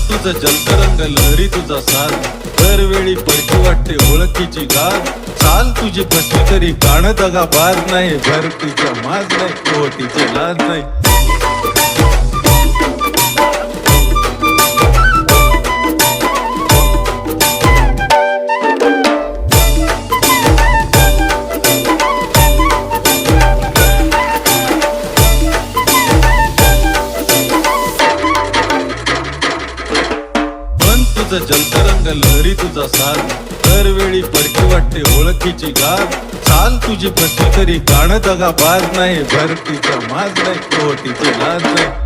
तुझं जलतरंग लहरी तुझा साथ, दरवेळी परकी वाटते ओळखीची गाठ. चाल तुझी फसली तरी कान दगा बाज नाही, भरतीचा माज नाही, ओटीची लाज नाही. तुझं जलतरंग लहरी तुझा साथ, दरवेळी परकी वाटते ओळखीची गाठ. चाल तुझी फसली तरी कान दगा बाज नाही, भरतीचा माज नाही, ओटीची लाज नाही.